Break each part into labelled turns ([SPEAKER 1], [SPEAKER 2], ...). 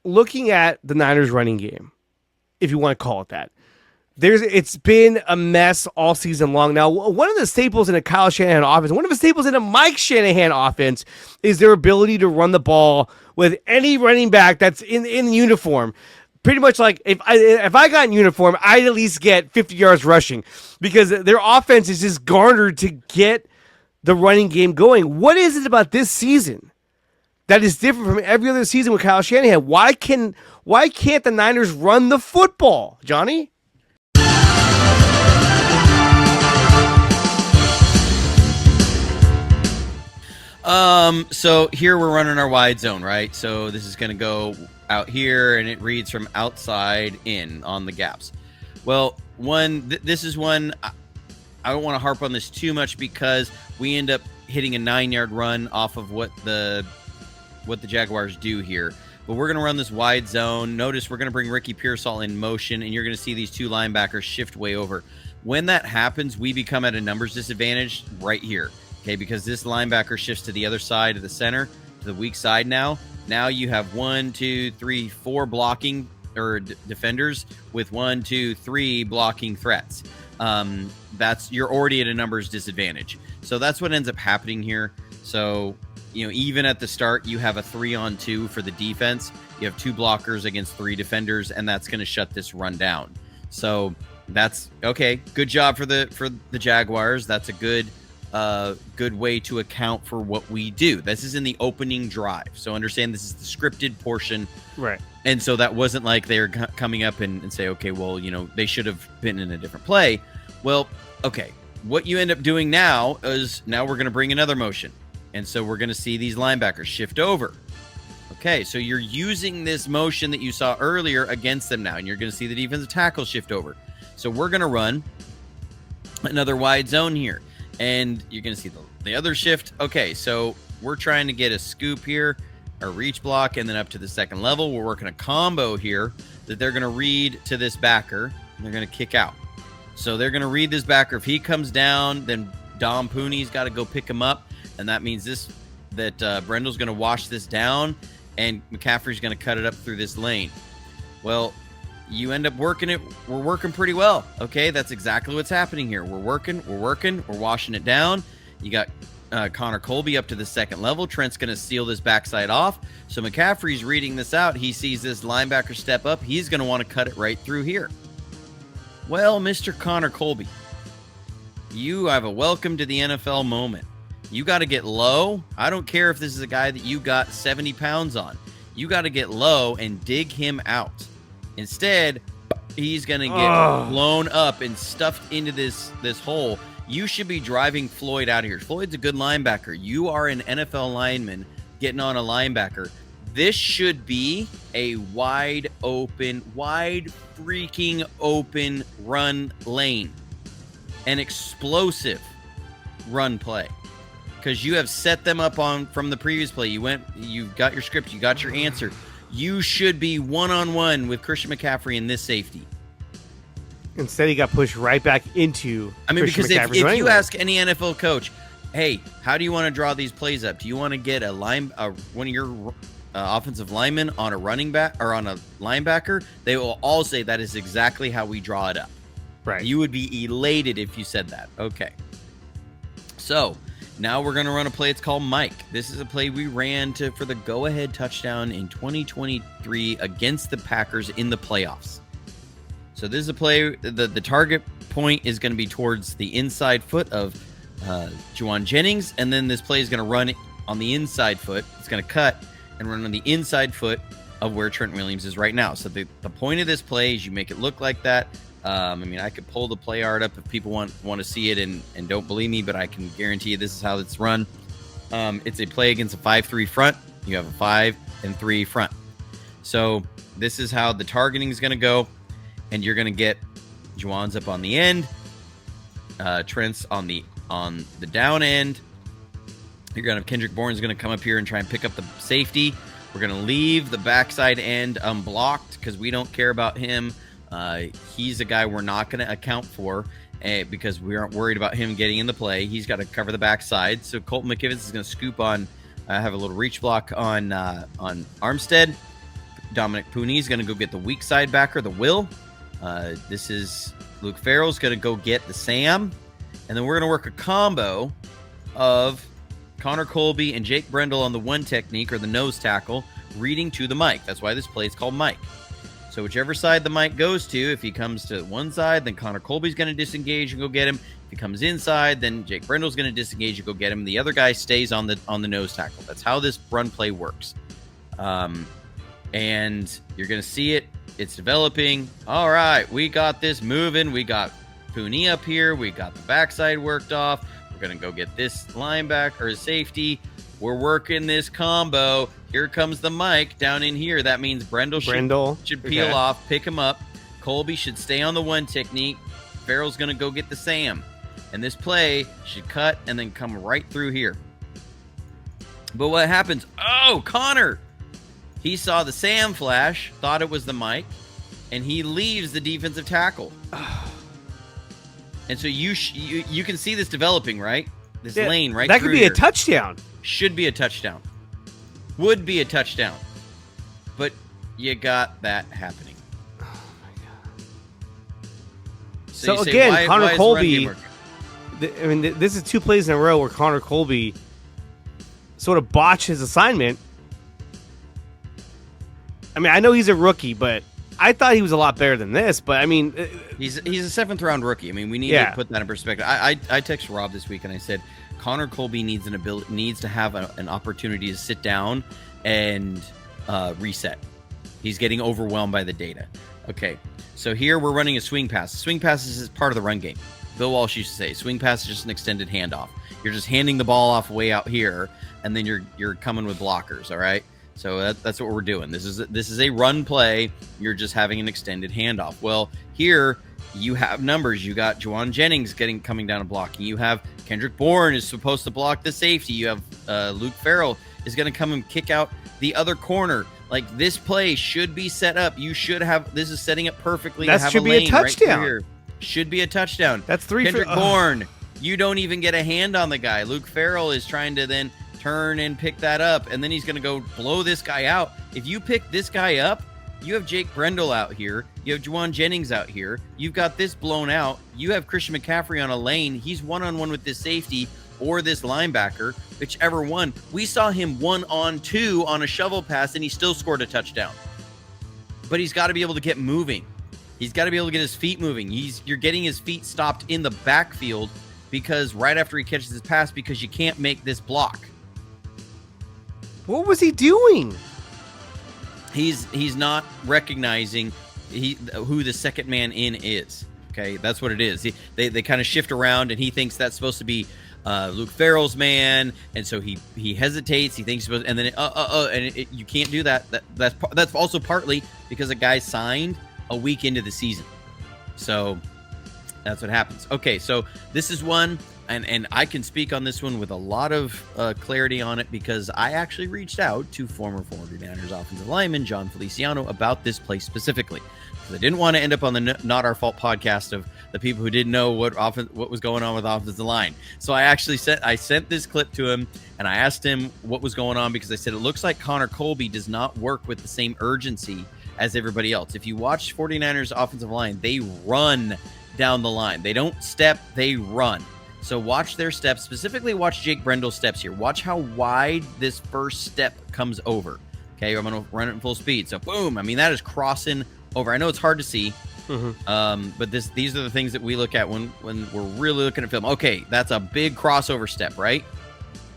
[SPEAKER 1] looking at the Niners running game, if you want to call it that, it's been a mess all season long. Now, one of the staples in a Kyle Shanahan offense, one of the staples in a Mike Shanahan offense, is their ability to run the ball with any running back that's in uniform. Pretty much like if I got in uniform, I'd at least get 50 yards rushing because their offense is just garnered to get the running game going. What is it about this season that is different from every other season with Kyle Shanahan? Why can't the Niners run the football, Johnny?
[SPEAKER 2] So here we're running our wide zone, right? So this is going to go out here, and it reads from outside in on the gaps. Well, this is one, I don't want to harp on this too much because we end up hitting a 9-yard run off of what the Jaguars do here. But we're going to run this wide zone. Notice we're going to bring Ricky Pearsall in motion, and you're going to see these two linebackers shift way over. When that happens, we become at a numbers disadvantage right here. Okay, because this linebacker shifts to the other side of the center, to the weak side now. Now you have 1, 2, 3, 4 blocking or defenders with 1, 2, 3 blocking threats. You're already at a numbers disadvantage. So that's what ends up happening here. So, even at the start, you have a 3-on-2 for the defense. You have 2 blockers against 3 defenders, and that's going to shut this run down. So that's okay. Good job for the Jaguars. That's a good way to account for what we do. This is in the opening drive. So understand this is the scripted portion.
[SPEAKER 1] Right.
[SPEAKER 2] And so that wasn't like they're coming up and say, okay, well, they should have been in a different play. Well, okay. What you end up doing now is we're going to bring another motion. And so we're going to see these linebackers shift over. Okay, so you're using this motion that you saw earlier against them now, and you're going to see the defensive tackle shift over. So we're going to run another wide zone here. And you're going to see the other shift. Okay, so we're trying to get a scoop here, a reach block, and then up to the second level. We're working a combo here that they're going to read to this backer, and they're going to kick out. So they're going to read this backer. If he comes down, then Dom Pooney's got to go pick him up, and that means that Brendel's going to wash this down, and McCaffrey's going to cut it up through this lane. Well, you end up working it. We're working pretty well. Okay, that's exactly what's happening here. We're working, we're washing it down. You got Connor Colby up to the second level. Trent's going to seal this backside off. So McCaffrey's reading this out. He sees this linebacker step up. He's going to want to cut it right through here. Well, Mr. Connor Colby, you have a welcome to the NFL moment. You got to get low. I don't care if this is a guy that you got 70 pounds on. You got to get low and dig him out. Instead, he's going to get blown up and stuffed into this hole. You should be driving Floyd out of here. Floyd's a good linebacker. You are an NFL lineman getting on a linebacker. This should be a wide freaking open run lane. An explosive run play. Because you have set them up from the previous play. You got your script, you got your answer. You should be one-on-one with Christian McCaffrey in this safety.
[SPEAKER 1] Instead, he got pushed right back into Christian
[SPEAKER 2] because
[SPEAKER 1] McCaffrey's
[SPEAKER 2] if you ask any NFL coach, hey, how do you want to draw these plays up? Do you want to get one of your offensive linemen on a running back or on a linebacker? They will all say that is exactly how we draw it up.
[SPEAKER 1] Right.
[SPEAKER 2] You would be elated if you said that. Okay. So now we're going to run a play. It's called Mike. This is a play we ran for the go-ahead touchdown in 2023 against the Packers in the playoffs. So this is a play. The target point is going to be towards the inside foot of Juwan Jennings, and then this play is going to run on the inside foot. It's going to cut and run on the inside foot of where Trent Williams is right now. So the point of this play is you make it look like that. I could pull the play art up if people want to see it and don't believe me, but I can guarantee you this is how it's run. It's a play against a 5-3 front. You have a 5 and 3 front. So this is how the targeting is going to go, and you're going to get Juwan's up on the end, Trent's on the down end. You're going to have Kendrick Bourne's going to come up here and try and pick up the safety. We're going to leave the backside end unblocked because we don't care about him. He's a guy we're not going to account for because we aren't worried about him getting in the play. He's got to cover the backside. So Colton McKivitz is going to scoop on, have a little reach block on Armstead. Dominic Pooney's going to go get the weak side backer, the Will. This is Luke Farrell's going to go get the Sam. And then we're going to work a combo of Connor Colby and Jake Brendel on the one technique, or the nose tackle, reading to the Mike. That's why this play is called Mike. So whichever side the Mike goes to, if he comes to one side, then Connor Colby's going to disengage and go get him. If he comes inside, then Jake Brendel's going to disengage and go get him. The other guy stays on the nose tackle. That's how this run play works. And you're going to see it. It's developing. All right, we got this moving. We got Pooney up here. We got the backside worked off. We're going to go get this linebacker or safety. We're working this combo. Here comes the Mike down in here. That means Brendel should peel off, pick him up. Colby should stay on the one technique. Farrell's going to go get the Sam. And this play should cut and then come right through here. But what happens? Oh, Connor! He saw the Sam flash, thought it was the Mike, and he leaves the defensive tackle. And so you can see this developing, right? This lane right
[SPEAKER 1] that
[SPEAKER 2] through
[SPEAKER 1] could be
[SPEAKER 2] here.
[SPEAKER 1] a touchdown.
[SPEAKER 2] Should be a touchdown. Would be a touchdown. But you got that happening.
[SPEAKER 1] Oh, my God.
[SPEAKER 2] So
[SPEAKER 1] again, Connor Colby,
[SPEAKER 2] I
[SPEAKER 1] mean, this is 2 plays in a row where Connor Colby sort of botched his assignment. I mean, I know he's a rookie, but I thought he was a lot better than this. But I mean,
[SPEAKER 2] he's a 7th round rookie. I mean, we need to put that in perspective. I texted Rob this week and I said Connor Colby needs to have an opportunity to sit down and reset. He's getting overwhelmed by the data. Okay, so here we're running a swing pass. Swing passes is part of the run game. Bill Walsh used to say swing pass is just an extended handoff. You're just handing the ball off way out here, and then you're coming with blockers. All right. So that's what we're doing. This is a run play. You're just having an extended handoff. Well, here you have numbers. You got Juwan Jennings coming down and blocking. You have Kendrick Bourne is supposed to block the safety. You have Luke Farrell is going to come and kick out the other corner. Like, this play should be set up. You should have. This is setting up perfectly.
[SPEAKER 1] That should be a touchdown.
[SPEAKER 2] Right here. Should be a touchdown.
[SPEAKER 1] That's 3
[SPEAKER 2] Kendrick Bourne. You don't even get a hand on the guy. Luke Farrell is trying to then turn and pick that up, and then he's going to go blow this guy out. If you pick this guy up, you have Jake Brendel out here. You have Juwan Jennings out here. You've got this blown out. You have Christian McCaffrey on a lane. He's one-on-one with this safety or this linebacker, whichever one. We saw him 1-on-2 on a shovel pass, and he still scored a touchdown. But he's got to be able to get moving. He's got to be able to get his feet moving. You're getting his feet stopped in the backfield because right after he catches his pass, because you can't make this block.
[SPEAKER 1] What was he doing?
[SPEAKER 2] He's not recognizing who the second man in is. Okay, that's what it is. They kind of shift around, and he thinks that's supposed to be Luke Farrell's man, and so he hesitates. He thinks and then you can't do that. That's also partly because a guy signed a week into the season, so that's what happens. Okay, so this is one. And I can speak on this one with a lot of clarity on it because I actually reached out to former 49ers offensive lineman John Feliciano about this play specifically. Because I didn't want to end up on the Not Our Fault podcast of the people who didn't know what was going on with offensive line. So I actually sent this clip to him, and I asked him what was going on because I said it looks like Connor Colby does not work with the same urgency as everybody else. If you watch 49ers offensive line, they run down the line. They don't step, they run. So watch their steps, specifically watch Jake Brendel's steps here. Watch how wide this first step comes over. Okay, I'm going to run it in full speed. So boom, I mean, that is crossing over. I know it's hard to see, but these are the things that we look at when we're really looking at film. Okay, that's a big crossover step, right?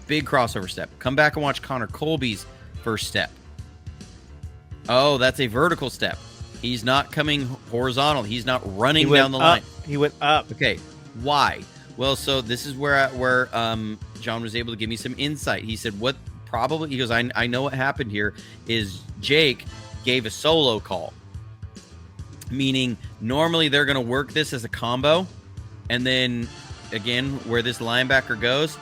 [SPEAKER 2] Big crossover step. Come back and watch Connor Colby's first step. Oh, that's a vertical step. He's not coming horizontal. He's not running down the line.
[SPEAKER 1] He went up.
[SPEAKER 2] Okay, why? Well, so this is where John was able to give me some insight. He said, what probably, he goes, I know what happened here is Jake gave a solo call, meaning normally they're going to work this as a combo. And then again, where this linebacker goes,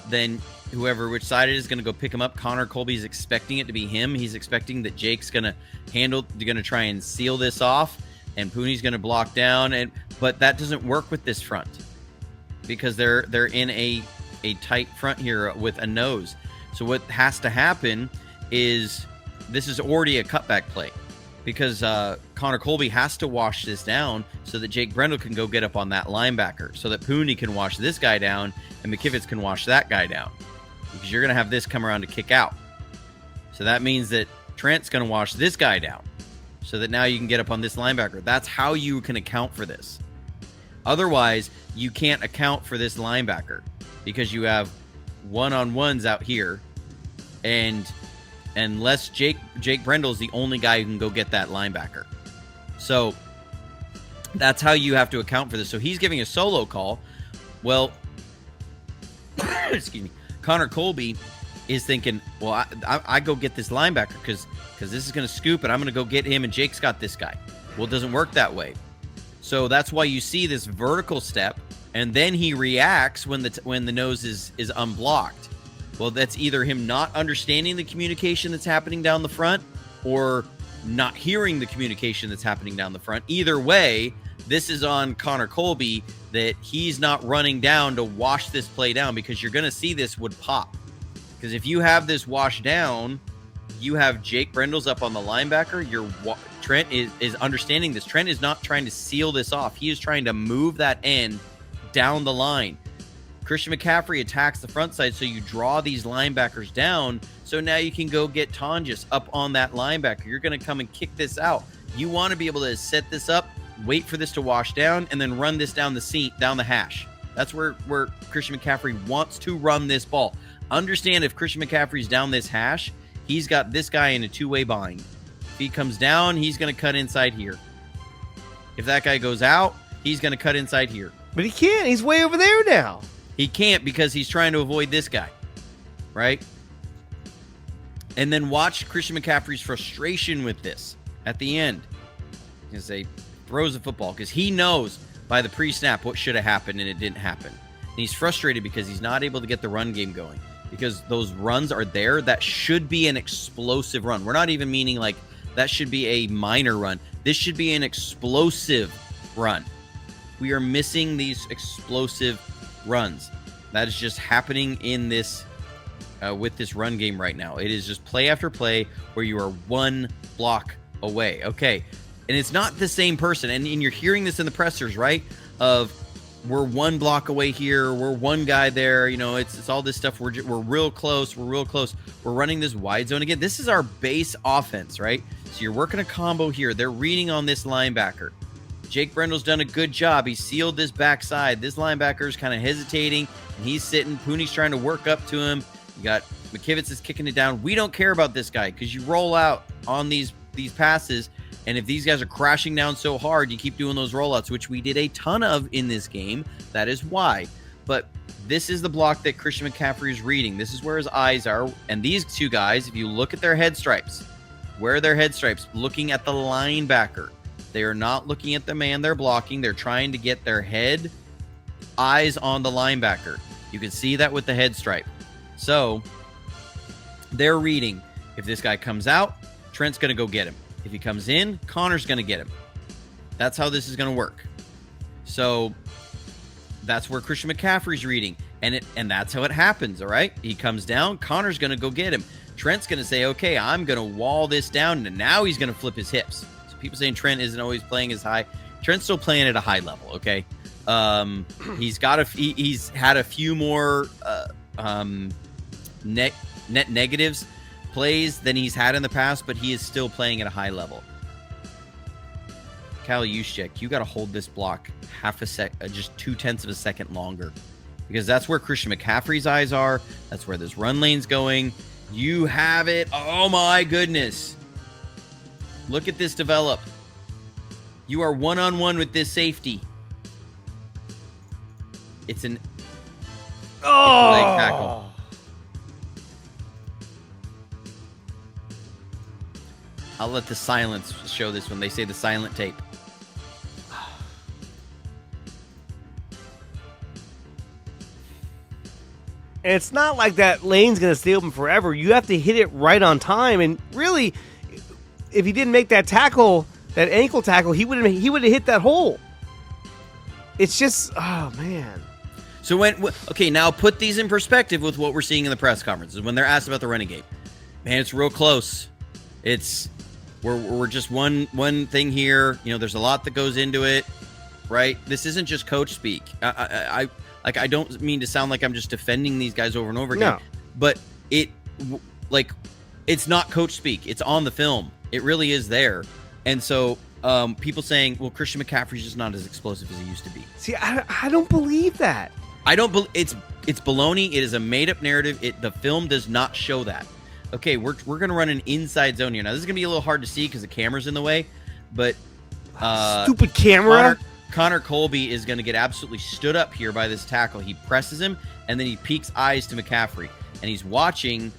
[SPEAKER 2] then which side it is going to go pick him up. Connor Colby's expecting it to be him. He's expecting that Jake's going to try and seal this off, and Pooney's going to block down. But that doesn't work with this front, because they're in a tight front here with a nose. So what has to happen is this is already a cutback play because Connor Colby has to wash this down so that Jake Brendel can go get up on that linebacker, so that Pooney can wash this guy down and McKivitz can wash that guy down, because you're going to have this come around to kick out. So that means that Trent's going to wash this guy down so that now you can get up on this linebacker. That's how you can account for this. Otherwise, you can't account for this linebacker because you have one-on-ones out here, and unless Jake Brendel's the only guy who can go get that linebacker. So that's how you have to account for this. So he's giving a solo call. Well, excuse me, Connor Colby is thinking, well, I go get this linebacker because this is going to scoop and I'm going to go get him, and Jake's got this guy. Well, it doesn't work that way. So that's why you see this vertical step, and then he reacts when the nose is unblocked. Well, that's either him not understanding the communication that's happening down the front or not hearing the communication that's happening down the front. Either way, this is on Connor Colby that he's not running down to wash this play down, because you're going to see this would pop. Because if you have this wash down, you have Jake Brendel's up on the linebacker. Trent is understanding this. Trent is not trying to seal this off. He is trying to move that end down the line. Christian McCaffrey attacks the front side, so you draw these linebackers down. So now you can go get Tonjes up on that linebacker. You're going to come and kick this out. You want to be able to set this up, wait for this to wash down, and then run this down the hash. That's where Christian McCaffrey wants to run this ball. Understand, if Christian McCaffrey's down this hash, he's got this guy in a two-way bind. If he comes down, he's going to cut inside here. If that guy goes out, he's going to cut inside here.
[SPEAKER 1] But he can't. He's way over there now.
[SPEAKER 2] He can't because he's trying to avoid this guy, right? And then watch Christian McCaffrey's frustration with this at the end. He's going to say, throws the football, because he knows by the pre-snap what should have happened, and it didn't happen. And he's frustrated because he's not able to get the run game going, because those runs are there. That should be an explosive run. We're not even meaning like that should be a minor run. This should be an explosive run. We are missing these explosive runs. That is just happening in this with this run game right now. It is just play after play where you are one block away. Okay. And it's not the same person. And you're hearing this in the pressers, right? Of we're one block away here. We're one guy there. You know, it's all this stuff. We're real close. We're real close. We're running this wide zone again. This is our base offense, right? So you're working a combo here. They're reading on this linebacker. Jake Brendel's done a good job. He sealed this backside. This linebacker's kind of hesitating, and he's sitting. Pooney's trying to work up to him. You got McKivitz is kicking it down. We don't care about this guy because you roll out on these passes, and if these guys are crashing down so hard, you keep doing those rollouts, which we did a ton of in this game. That is why. But this is the block that Christian McCaffrey is reading. This is where his eyes are. And these two guys, if you look at their head stripes, where are their head stripes? Looking at the linebacker. They are not looking at the man they're blocking. They're trying to get their eyes on the linebacker. You can see that with the head stripe. So they're reading. If this guy comes out, Trent's going to go get him. If he comes in, Connor's going to get him. That's how this is going to work. So that's where Christian McCaffrey's reading. And that's how it happens, all right? He comes down, Connor's going to go get him. Trent's going to say, okay, I'm going to wall this down, and now he's going to flip his hips. So people saying Trent isn't always playing as high. Trent's still playing at a high level, okay? He's had a few more net negatives plays than he's had in the past, but he is still playing at a high level. Kyle Shanahan, you got to hold this block just 0.2 of a second longer, because that's where Christian McCaffrey's eyes are. That's where this run lane's going. You have it. Oh my goodness. Look at this develop. You are one-on-one with this safety. It's leg tackle. I'll let the silence show this when they say the silent tape.
[SPEAKER 1] And it's not like that lane's going to stay open forever. You have to hit it right on time. And really, if he didn't make that tackle, that ankle tackle, he would have hit that hole. It's just, oh man.
[SPEAKER 2] So now put these in perspective with what we're seeing in the press conferences when they're asked about the running game. Man, it's real close. It's we're just one thing here. You know, there's a lot that goes into it, right? This isn't just coach speak. I don't mean to sound like I'm just defending these guys over and over again, but it's not coach speak. It's on the film. It really is there. And so people saying, well, Christian McCaffrey's just not as explosive as he used to be.
[SPEAKER 1] See, I don't believe that.
[SPEAKER 2] I don't believe it's baloney. It is a made-up narrative. The film does not show that. Okay, we're going to run an inside zone here. Now, this is going to be a little hard to see because the camera's in the way, but
[SPEAKER 1] stupid camera.
[SPEAKER 2] Connor Colby is going to get absolutely stood up here by this tackle. He presses him, and then he peeks eyes to McCaffrey, and he's watching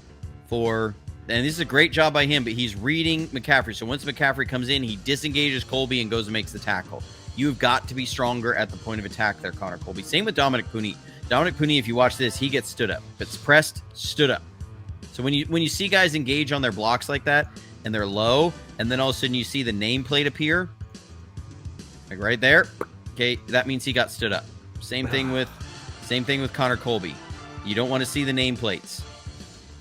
[SPEAKER 2] for, and this is a great job by him, but he's reading McCaffrey. So once McCaffrey comes in, he disengages Colby and goes and makes the tackle. You've got to be stronger at the point of attack there, Connor Colby. Same with Dominic Puni. Dominic Puni, if you watch this, he gets stood up. If it's pressed, stood up. So when you see guys engage on their blocks like that, and they're low, and then all of a sudden you see the nameplate appear, like right there, okay, that means he got stood up. Same thing with Connor Colby. You don't want to see the nameplates,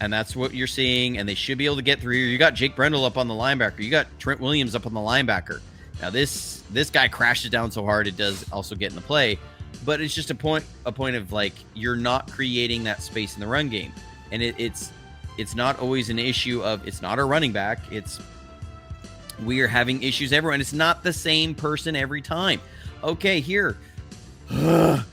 [SPEAKER 2] and that's what you're seeing. And they should be able to get through here. You got Jake Brendel up on the linebacker. You got Trent Williams up on the linebacker. Now this guy crashes down so hard it does also get in the play, but it's just a point of like you're not creating that space in the run game, and it's not always an issue of it's not a running back. We are having issues everywhere, and it's not the same person every time. Okay, here. We're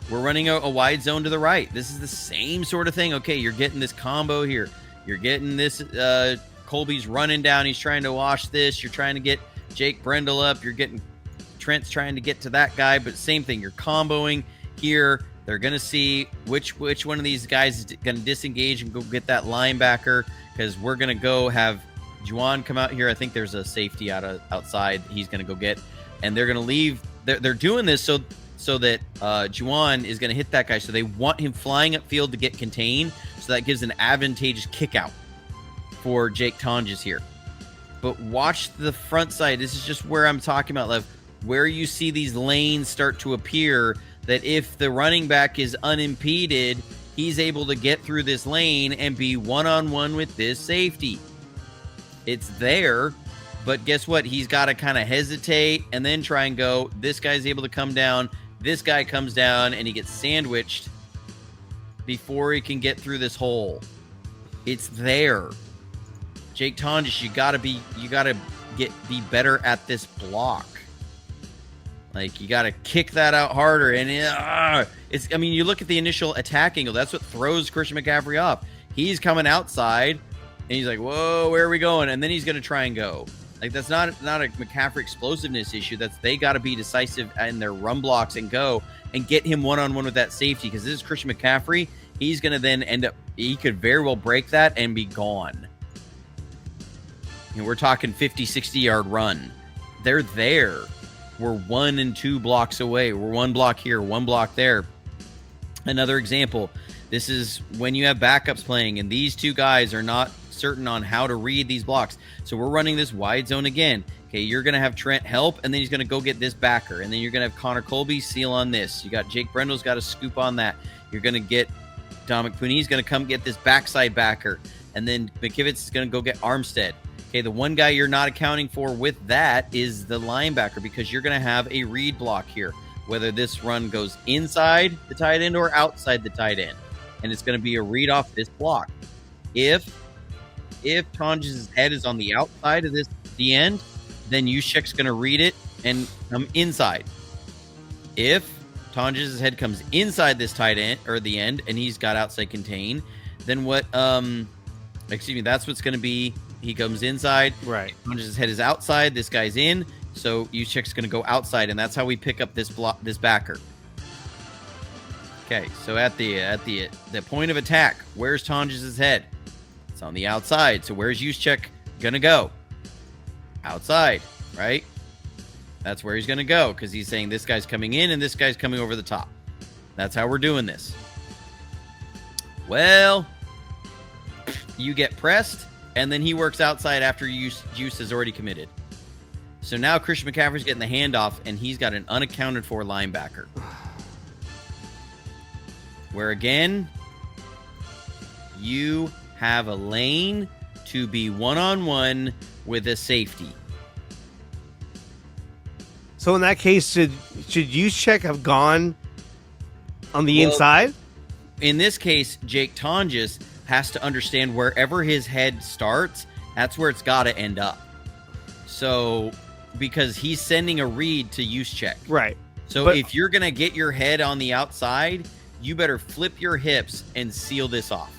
[SPEAKER 2] running a wide zone to the right. This is the same sort of thing. Okay, you're getting this combo here. You're getting this, Colby's running down. He's trying to wash this. You're trying to get Jake Brendel up. You're getting Trent's trying to get to that guy, but same thing. You're comboing here. They're going to see which one of these guys is going to disengage and go get that linebacker, because we're going to go have Juwan come out here. I think there's a safety outside he's going to go get, and they're going to leave. They're doing this so that Juwan is going to hit that guy. So they want him flying upfield to get contained, so that gives an advantageous kick out for Jake Tonjes here. But watch the front side. This is just where I'm talking about, Lev, where you see these lanes start to appear, that if the running back is unimpeded, he's able to get through this lane and be one-on-one with this safety. It's there, but guess what? He's got to kind of hesitate and then try and go. This guy's able to come down. This guy comes down, and he gets sandwiched before he can get through this hole. It's there. Jake Tonjes, you got to be better at this block. Like, you got to kick that out harder. And you look at the initial attack angle. That's what throws Christian McCaffrey off. He's coming outside, and he's like, whoa, where are we going? And then he's going to try and go. Like, that's not a McCaffrey explosiveness issue. That's they got to be decisive in their run blocks and go and get him one-on-one with that safety, because this is Christian McCaffrey. He's going to then he could very well break that and be gone. We're talking 50, 60-yard run. They're there. We're 1 and 2 blocks away. We're 1 block here, 1 block there. Another example, this is when you have backups playing, and these two guys are not certain on how to read these blocks. So we're running this wide zone again. Okay, you're going to have Trent help, and then he's going to go get this backer. And then you're going to have Connor Colby seal on this. You got Jake Brendel's got a scoop on that. You're going to get Dominic Puni's going to come get this backside backer. And then McKivitz is going to go get Armstead. Okay, the one guy you're not accounting for with that is the linebacker, because you're going to have a read block here, whether this run goes inside the tight end or outside the tight end. And it's going to be a read off this block. If Tonjes' head is on the outside of the end, then Juszczyk's going to read it and come inside. If Tonjes' head comes inside this tight end or the end, and he's got outside contain, then that's what's going to be. He comes inside. Right. Tonjes' head is outside. This guy's in. So Juszczyk's going to go outside, and that's how we pick up this backer. Okay, so at the point of attack, where's Tonjes' head? It's on the outside. So where's Juszczyk going to go? Outside, right? That's where he's going to go, because he's saying this guy's coming in and this guy's coming over the top. That's how we're doing this. Well, you get pressed, and then he works outside after Juice has already committed. So now Christian McCaffrey's getting the handoff, and he's got an unaccounted for linebacker. Where, again, you have a lane to be one-on-one with a safety.
[SPEAKER 1] So in that case, should Juszczyk have gone on the inside?
[SPEAKER 2] In this case, Jake Tonjes has to understand wherever his head starts, that's where it's got to end up. So, because he's sending a read to Juszczyk.
[SPEAKER 1] Right.
[SPEAKER 2] So if you're going to get your head on the outside, you better flip your hips and seal this off.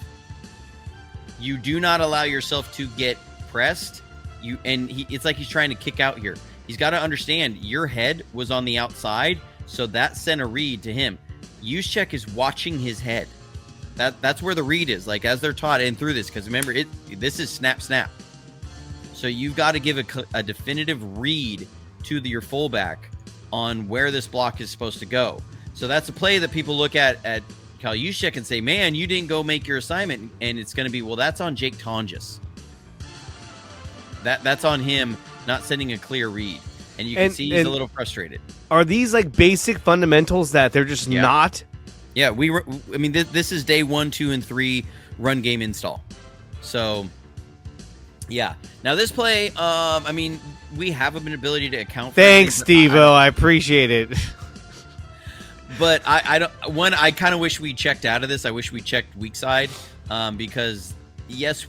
[SPEAKER 2] You do not allow yourself to get pressed. It's like he's trying to kick out here. He's got to understand your head was on the outside, so that sent a read to him. Juszczyk is watching his head. That's where the read is, like as they're taught and through this, because remember, this is snap, snap. So you've got to give a definitive read to your fullback on where this block is supposed to go. So that's a play that people look at Kyle Juszczyk and say, man, you didn't go make your assignment. And it's going to be, well, that's on Jake Tonjes. That's on him not sending a clear read. And you can see he's a little frustrated.
[SPEAKER 1] Are these like basic fundamentals that they're just not?
[SPEAKER 2] Yeah, this is day 1, 2, and 3 run game install. So, yeah. Now this play, we have an ability to account for.
[SPEAKER 1] Thanks, Steve-O. I appreciate it.
[SPEAKER 2] But I kind of wish we checked out of this. I wish we checked weak side, because yes,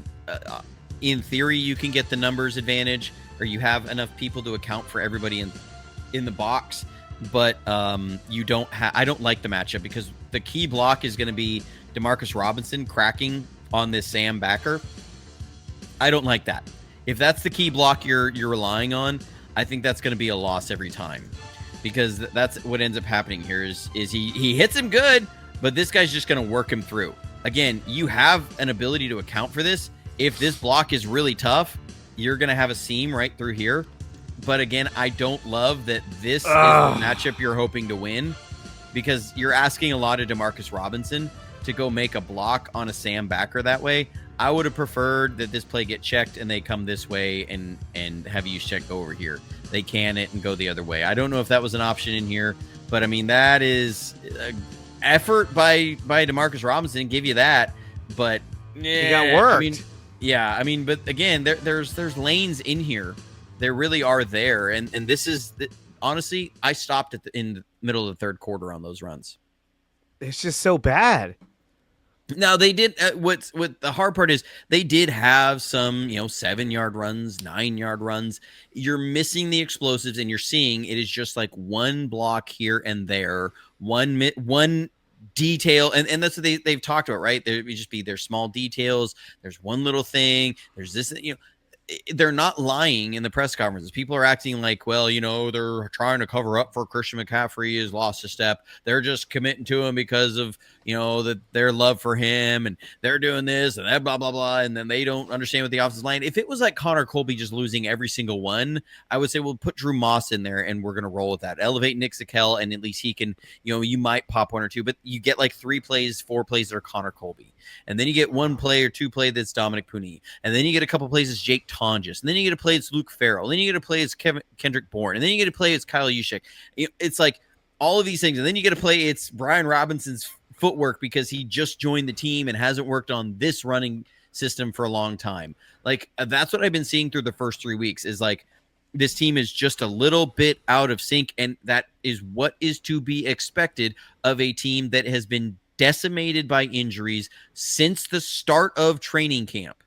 [SPEAKER 2] in theory you can get the numbers advantage, or you have enough people to account for everybody in the box. But you don't. I don't like the matchup, because the key block is going to be Demarcus Robinson cracking on this Sam backer. I don't like that. If that's the key block you're relying on, I think that's going to be a loss every time, because that's what ends up happening here is he hits him good, but this guy's just going to work him through. Again, you have an ability to account for this. If this block is really tough, you're going to have a seam right through here. But again, I don't love that this is the matchup you're hoping to win, because you're asking a lot of Demarcus Robinson to go make a block on a Sam backer that way. I would have preferred that this play get checked and they come this way and have Juszczyk go over here. They can it and go the other way. I don't know if that was an option in here, but I mean, that is effort by Demarcus Robinson. Give you that, but
[SPEAKER 1] it got worked.
[SPEAKER 2] But again, there's lanes in here. There really are there, and this is honestly, I stopped in the middle of the third quarter on those runs.
[SPEAKER 1] It's just so bad.
[SPEAKER 2] Now they did. What the hard part is, they did have some 7-yard runs, 9-yard runs. You're missing the explosives, and you're seeing it is just like one block here and there, one detail, and that's what they've talked about, right? There's small details. There's one little thing. There's this, they're not lying in the press conferences. People are acting like, well, they're trying to cover up for Christian McCaffrey has lost a step. They're just committing to him because of, their love for him, and they're doing this and that, blah, blah, blah. And then they don't understand what the offensive line. If it was like Connor Colby just losing every single one, I would say, well, put Drew Moss in there and we're going to roll with that. Elevate Nick Zakelj, and at least he can, you might pop one or two, but you get like 3 plays, 4 plays that are Connor Colby. And then you get 1 play or 2 play that's Dominic Puni. And then you get a couple plays as Jake Tonjes. And then you get a play as Luke Farrell. Then you get a play as Kendrick Bourne. And then you get a play as Kyle Juszczyk. It's like all of these things. And then you get a play, it's Brian Robinson's footwork, because he just joined the team and hasn't worked on this running system for a long time. Like, that's what I've been seeing through the first 3 weeks, is like this team is just a little bit out of sync. And that is what is to be expected of a team that has been decimated by injuries since the start of training camp.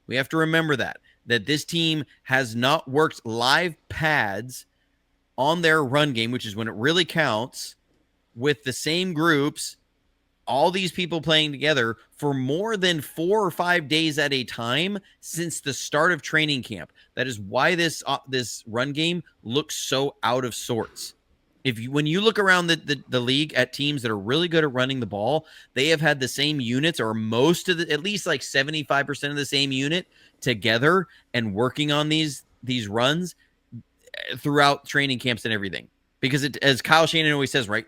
[SPEAKER 2] We have to remember that this team has not worked live pads on their run game, which is when it really counts, with the same groups, all these people playing together for more than 4 or 5 days at a time since the start of training camp. That is why this run game looks so out of sorts. When you look around the league at teams that are really good at running the ball, they have had the same units, or most of at least like 75% of the same unit together and working on these runs throughout training camps and everything. Because as Kyle Shanahan always says, right,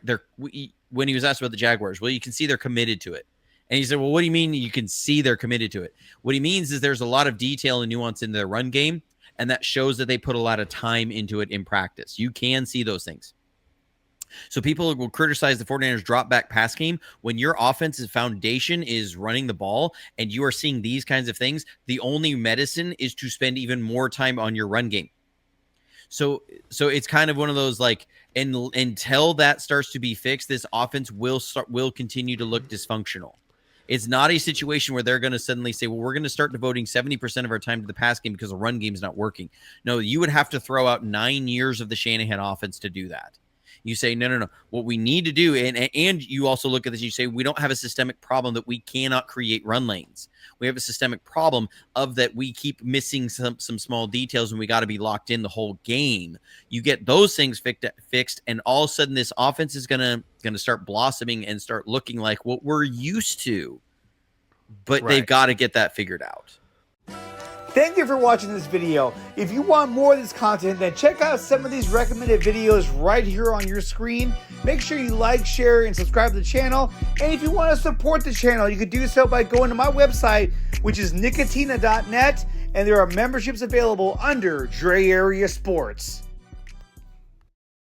[SPEAKER 2] when he was asked about the Jaguars, well, you can see they're committed to it. And he said, well, what do you mean you can see they're committed to it? What he means is there's a lot of detail and nuance in their run game, and that shows that they put a lot of time into it in practice. You can see those things. So people will criticize the 49ers drop back pass game. When your offense's foundation is running the ball and you are seeing these kinds of things, the only medicine is to spend even more time on your run game. So it's kind of one of those like, and until that starts to be fixed, this offense will continue to look dysfunctional. It's not a situation where they're going to suddenly say, well, we're going to start devoting 70% of our time to the pass game because the run game is not working. No, you would have to throw out 9 years of the Shanahan offense to do that. You say, no. What we need to do, and you also look at this, you say, we don't have a systemic problem that we cannot create run lanes. We have a systemic problem of that we keep missing some small details, and we got to be locked in the whole game. You get those things fixed, and all of a sudden this offense is gonna start blossoming and start looking like what we're used to. But they've got to get that figured out.
[SPEAKER 3] Thank you for watching this video. If you want more of this content, then check out some of these recommended videos right here on your screen. Make sure you like, share, and subscribe to the channel. And if you want to support the channel, you can do so by going to my website, which is nicotina.net, and there are memberships available under Dre Area Sports.